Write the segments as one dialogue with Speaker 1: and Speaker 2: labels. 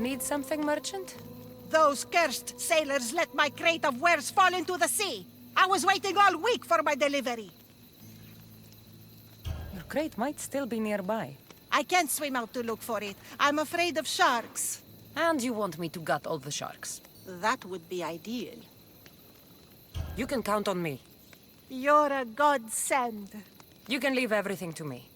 Speaker 1: Need something, merchant?
Speaker 2: Those cursed sailors let my crate of wares fall into the sea. I was waiting all week for my delivery.
Speaker 1: Your crate might still be nearby.
Speaker 2: I can't swim out to look for it. I'm afraid of sharks.
Speaker 1: And you want me to gut all the sharks.
Speaker 2: That would be ideal.
Speaker 1: You can count on me.
Speaker 2: You're a godsend.
Speaker 1: You can leave everything to me.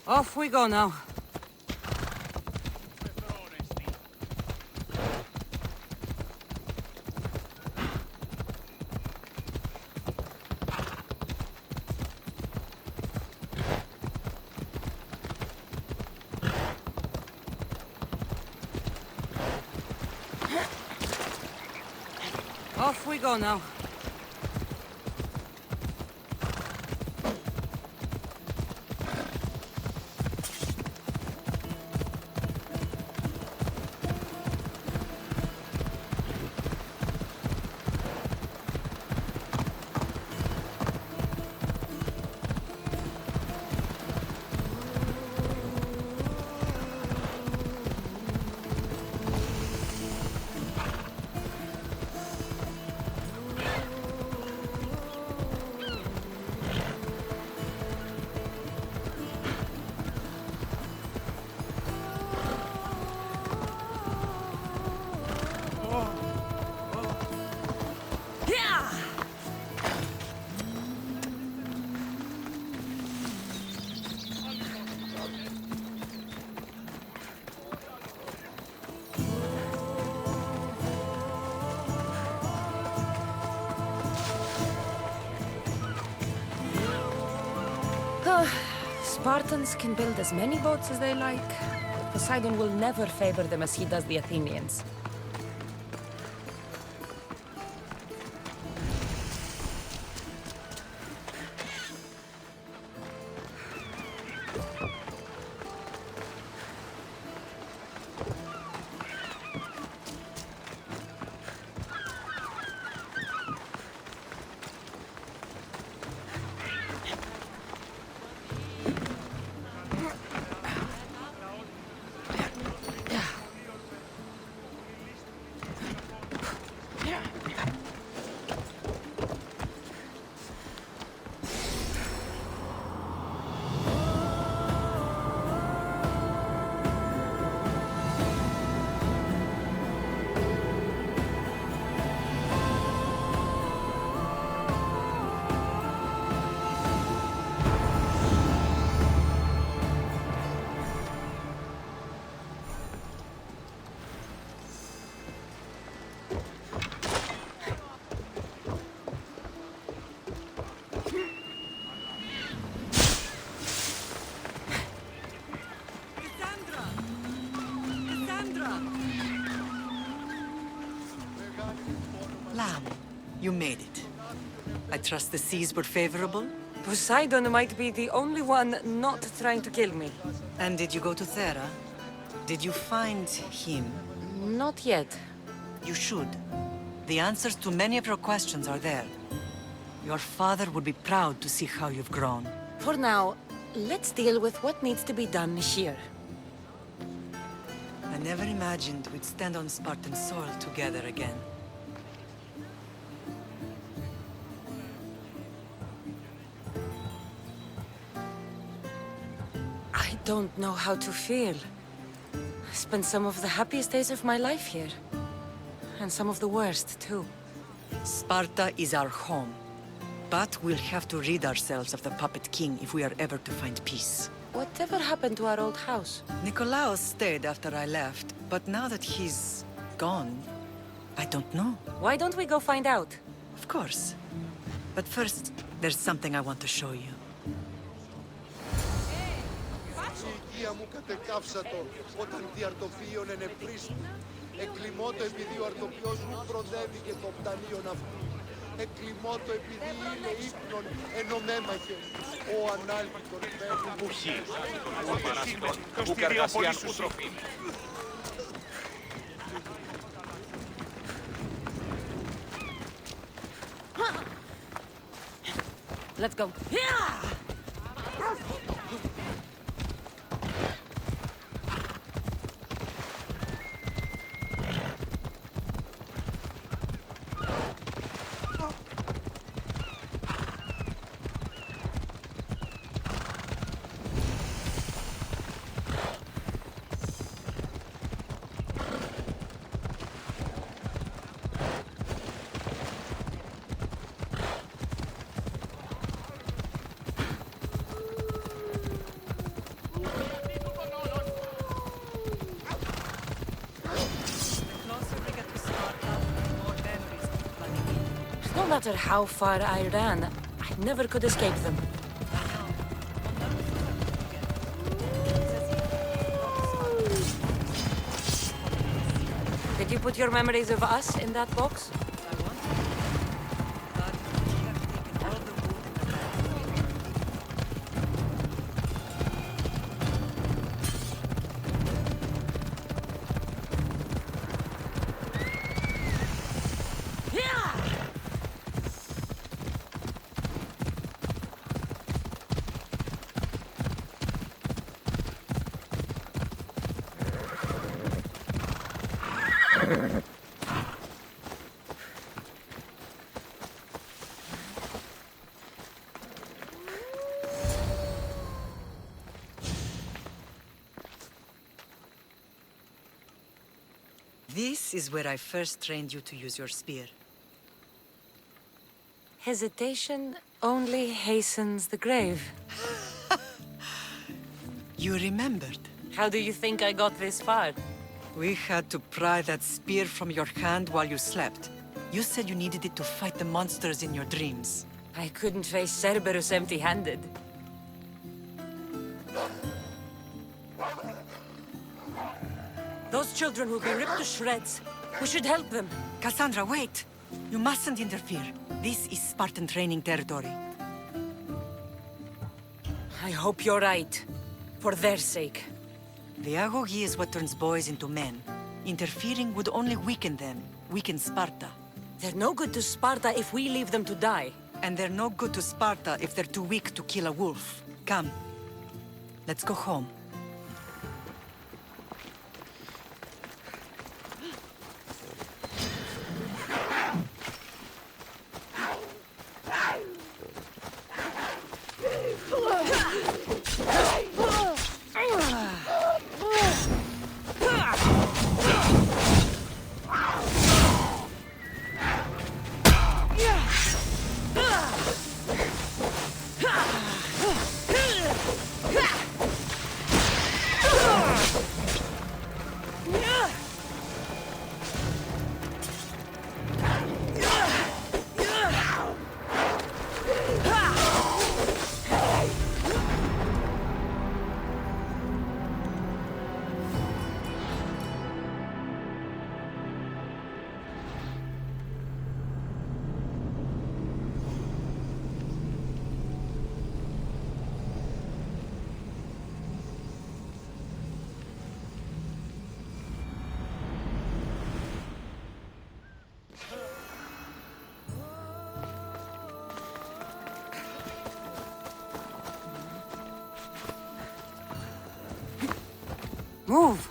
Speaker 1: Off we go now. Off we go now. Spartans can build as many boats as they like. Poseidon will never favor them as he does the Athenians.
Speaker 3: Lamb, you made it. I trust the seas were favorable?
Speaker 1: Poseidon might be the only one not trying to kill me.
Speaker 3: And did you go to Thera? Did you find him?
Speaker 1: Not yet.
Speaker 3: You should. The answers to many of your questions are there. Your father would be proud to see how you've grown.
Speaker 1: For now, let's deal with what needs to be done here.
Speaker 3: I never imagined we'd stand on Spartan soil together again.
Speaker 1: I don't know how to feel. I spent some of the happiest days of my life here. And some of the worst, too.
Speaker 3: Sparta is our home. But we'll have to rid ourselves of the Puppet King if we are ever to find peace.
Speaker 1: Whatever happened to our old house?
Speaker 3: Nikolaos stayed after I left, but now that he's gone, I don't know.
Speaker 1: Why don't we go find out?
Speaker 3: Of course. But first, there's something I want to show you.
Speaker 4: Μου κατεκάψατο όταν διαρτοπίον ενεπρίστου. Εκλιμώτο επειδή ο αρτοπιός μου προδεύει και το πτανίον αυτού. Εκλιμώτο επειδή είναι ύπνον ενωμέμαχε. Ο ανάλυτον φέρνει μου.
Speaker 5: Που εργασιάν που τροφή.
Speaker 1: Let's go. Yeah! No matter how far I ran, I never could escape them. Did you put your memories of us in that box?
Speaker 3: This is where I first trained you to use your spear.
Speaker 1: Hesitation only hastens the grave.
Speaker 3: You remembered.
Speaker 1: How do you think I got this far?
Speaker 3: We had to pry that spear from your hand while you slept. You said you needed it to fight the monsters in your dreams.
Speaker 1: I couldn't face Cerberus empty-handed. Those children will be ripped to shreds. We should help them.
Speaker 3: Cassandra, wait! You mustn't interfere. This is Spartan training territory.
Speaker 1: I hope you're right. For their sake.
Speaker 3: The agoge is what turns boys into men. Interfering would only weaken them, weaken Sparta.
Speaker 1: They're no good to Sparta if we leave them to die.
Speaker 3: And they're no good to Sparta if they're too weak to kill a wolf. Come. Let's go home.
Speaker 1: Move!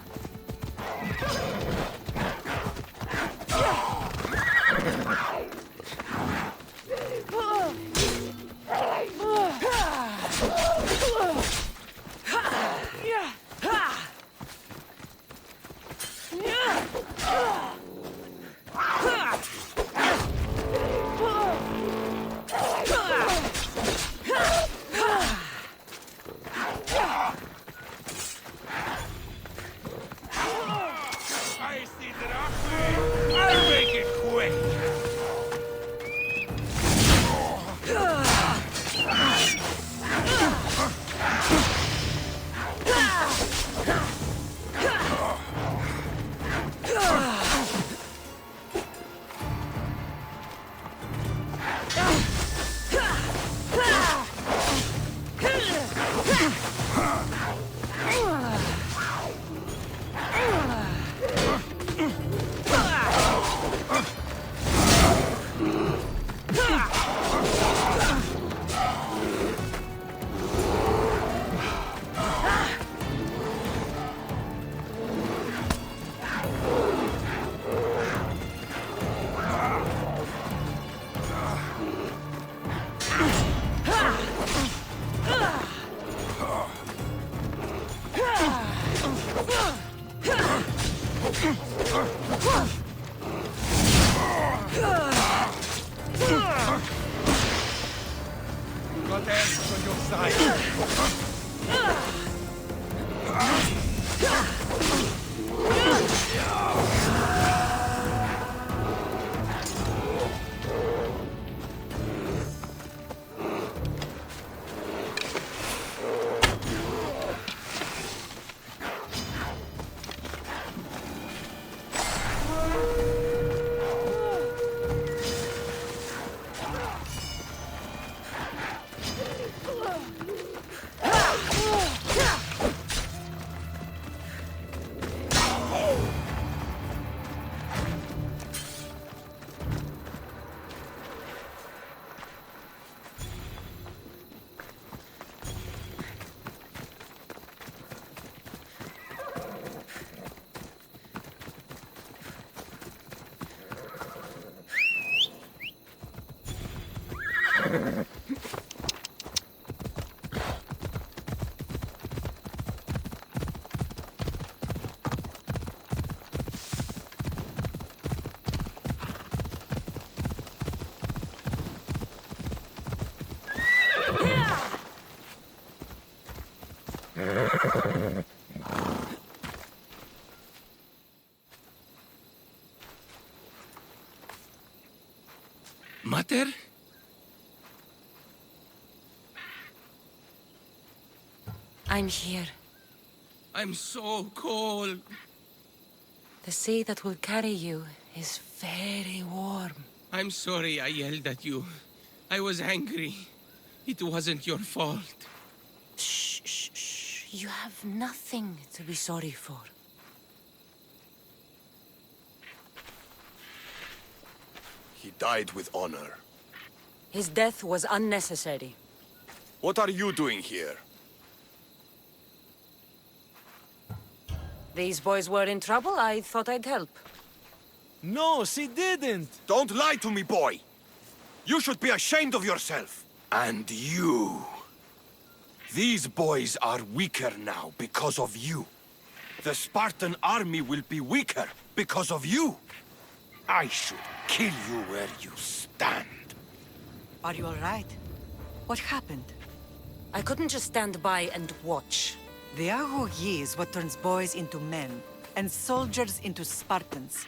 Speaker 4: Got answers on your side.
Speaker 5: Mater?
Speaker 1: I'm here.
Speaker 5: I'm so cold.
Speaker 1: The sea that will carry you is very warm.
Speaker 5: I'm sorry I yelled at you. I was angry. It wasn't your fault.
Speaker 1: Shh, shh, shh. You have nothing to be sorry for.
Speaker 4: He died with honor.
Speaker 1: His death was unnecessary.
Speaker 4: What are you doing here?
Speaker 1: These boys were in trouble. I thought I'd help.
Speaker 6: No, she didn't!
Speaker 4: Don't lie to me, boy! You should be ashamed of yourself. And you. These boys are weaker now because of you. The Spartan army will be weaker because of you. I should kill you where you stand.
Speaker 3: Are you all right? What happened?
Speaker 1: I couldn't just stand by and watch.
Speaker 3: The Ago Yi is what turns boys into men, and soldiers into Spartans.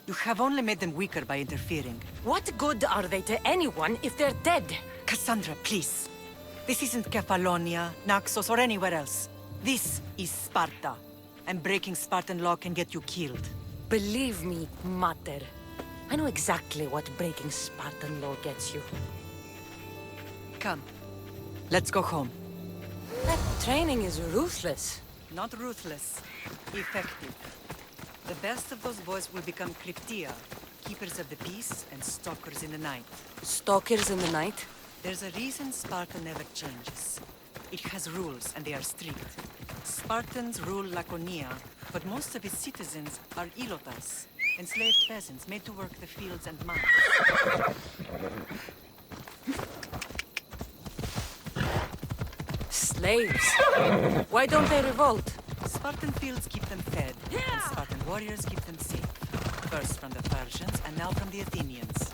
Speaker 3: You have only made them weaker by interfering.
Speaker 1: What good are they to anyone if they're dead?
Speaker 3: Cassandra, please. This isn't Kefalonia, Naxos, or anywhere else. This is Sparta. And breaking Spartan law can get you killed.
Speaker 1: Believe me, Mater. I know exactly what breaking Spartan law gets you.
Speaker 3: Come. Let's go home.
Speaker 1: That training is ruthless.
Speaker 3: Not ruthless. Effective. The best of those boys will become Cryptia, keepers of the peace and stalkers in the night.
Speaker 1: Stalkers in the night?
Speaker 3: There's a reason Sparta never changes. It has rules, and they are strict. Spartans rule Laconia, but most of its citizens are ilotas, enslaved peasants made to work the fields and mines.
Speaker 1: Slaves? Why don't they revolt?
Speaker 3: Spartan fields keep them fed, and Spartan warriors keep them safe. First from the Persians, and now from the Athenians.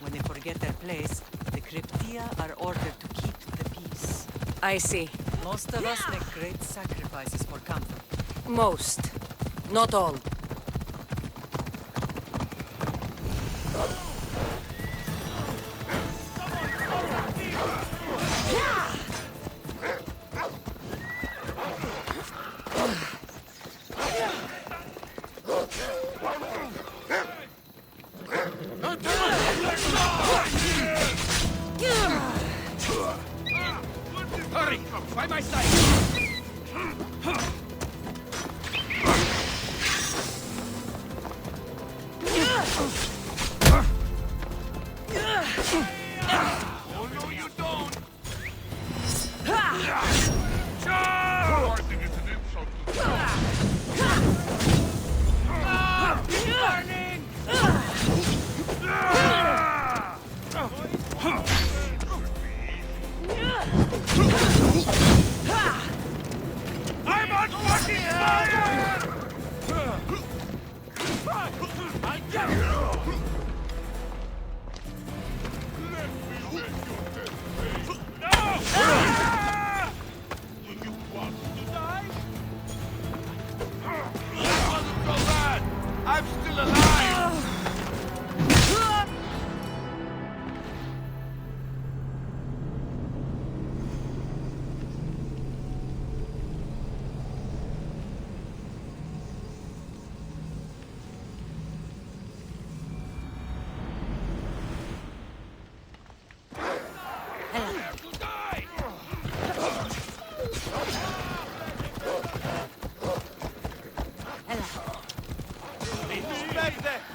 Speaker 3: When they forget their place, the Cryptia are ordered to keep the peace.
Speaker 1: I see.
Speaker 3: Most of us make great sacrifices for comfort.
Speaker 1: Most. Not all.
Speaker 5: Hurry! By my side! Oh, no, you don't! Charge!
Speaker 4: I'm still alive!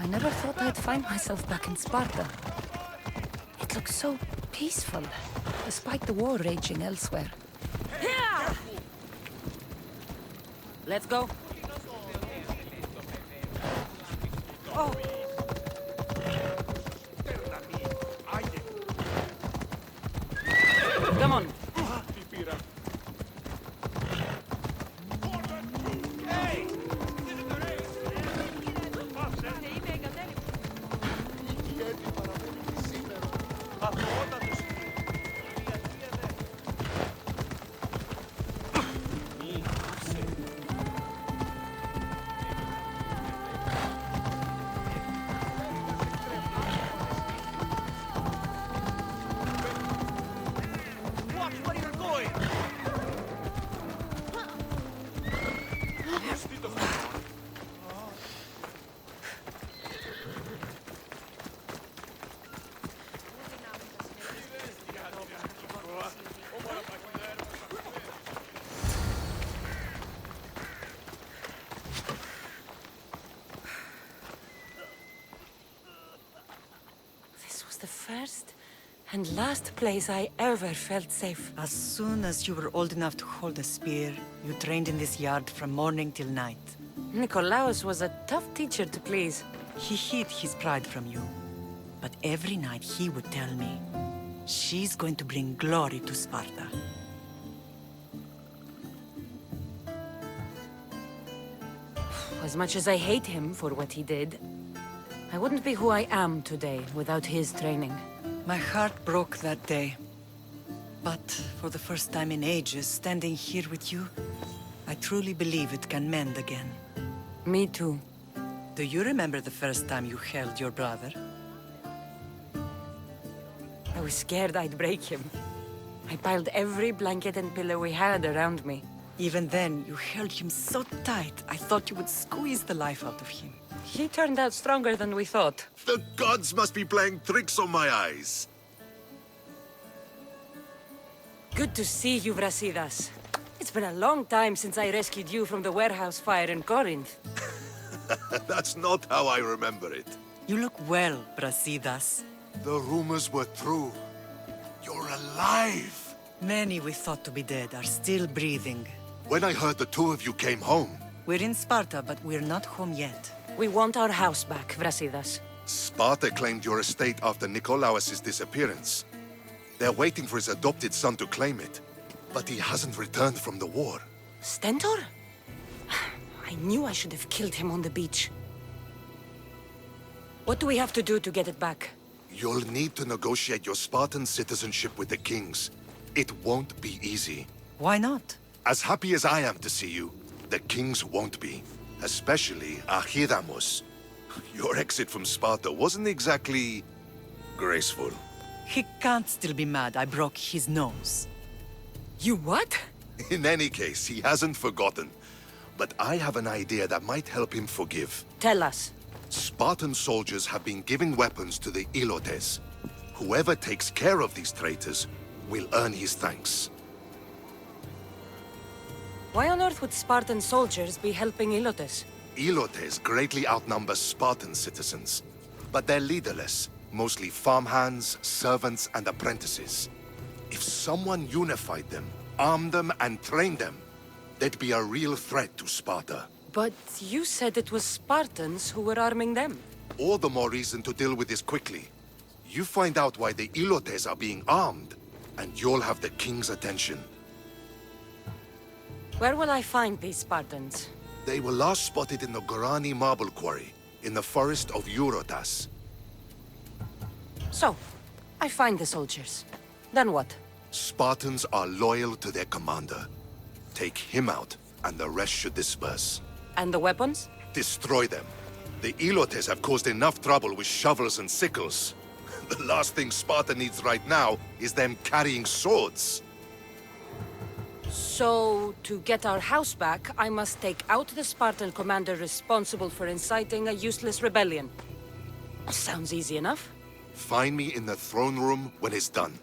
Speaker 1: I never thought I'd find myself back in Sparta. It looks so peaceful, despite the war raging elsewhere. Let's go. Oh. Come on. The first and last place I ever felt safe.
Speaker 3: As soon as you were old enough to hold a spear, you trained in this yard from morning till night.
Speaker 1: Nikolaos was a tough teacher to please.
Speaker 3: He hid his pride from you. But every night he would tell me, she's going to bring glory to Sparta.
Speaker 1: As much as I hate him for what he did, I wouldn't be who I am today without his training.
Speaker 3: My heart broke that day. But for the first time in ages, standing here with you, I truly believe it can mend again.
Speaker 1: Me too.
Speaker 3: Do you remember the first time you held your brother?
Speaker 1: I was scared I'd break him. I piled every blanket and pillow we had around me.
Speaker 3: Even then, you held him so tight, I thought you would squeeze the life out of him.
Speaker 1: He turned out stronger than we thought.
Speaker 7: The gods must be playing tricks on my eyes.
Speaker 1: Good to see you, Brasidas. It's been a long time since I rescued you from the warehouse fire in Corinth.
Speaker 7: That's not how I remember it.
Speaker 3: You look well, Brasidas.
Speaker 7: The rumors were true. You're alive!
Speaker 3: Many we thought to be dead are still breathing.
Speaker 7: When I heard the two of you came home,
Speaker 3: We're in Sparta, but we're not home yet.
Speaker 1: We want our house back, Brasidas.
Speaker 7: Sparta claimed your estate after Nikolaos' disappearance. They're waiting for his adopted son to claim it. But he hasn't returned from the war.
Speaker 1: Stentor? I knew I should have killed him on the beach. What do we have to do to get it back?
Speaker 7: You'll need to negotiate your Spartan citizenship with the kings. It won't be easy.
Speaker 3: Why not?
Speaker 7: As happy as I am to see you, the kings won't be. Especially Archidamos. Your exit from Sparta wasn't exactly graceful.
Speaker 3: He can't still be mad I broke his nose.
Speaker 1: You what?
Speaker 7: In any case, he hasn't forgotten. But I have an idea that might help him forgive.
Speaker 1: Tell us.
Speaker 7: Spartan soldiers have been giving weapons to the Ilotes. Whoever takes care of these traitors will earn his thanks.
Speaker 1: Why on earth would Spartan soldiers be helping Ilotes?
Speaker 7: Ilotes greatly outnumber Spartan citizens, but they're leaderless, mostly farmhands, servants, and apprentices. If someone unified them, armed them, and trained them, they'd be a real threat to Sparta.
Speaker 1: But you said it was Spartans who were arming them.
Speaker 7: All the more reason to deal with this quickly. You find out why the Ilotes are being armed, and you'll have the king's attention.
Speaker 1: Where will I find these Spartans?
Speaker 7: They were last spotted in the Gorani marble quarry, in the forest of Eurotas.
Speaker 1: So, I find the soldiers. Then what?
Speaker 7: Spartans are loyal to their commander. Take him out, and the rest should disperse.
Speaker 1: And the weapons?
Speaker 7: Destroy them. The Elotes have caused enough trouble with shovels and sickles. The last thing Sparta needs right now is them carrying swords.
Speaker 1: So, to get our house back, I must take out the Spartan commander responsible for inciting a useless rebellion. Sounds easy enough.
Speaker 7: Find me in the throne room when it's done.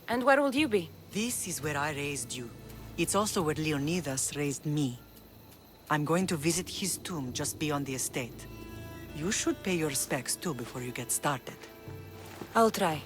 Speaker 1: And where will you be?
Speaker 3: This is where I raised you. It's also where Leonidas raised me. I'm going to visit his tomb just beyond the estate. You should pay your respects too before you get started.
Speaker 1: I'll try.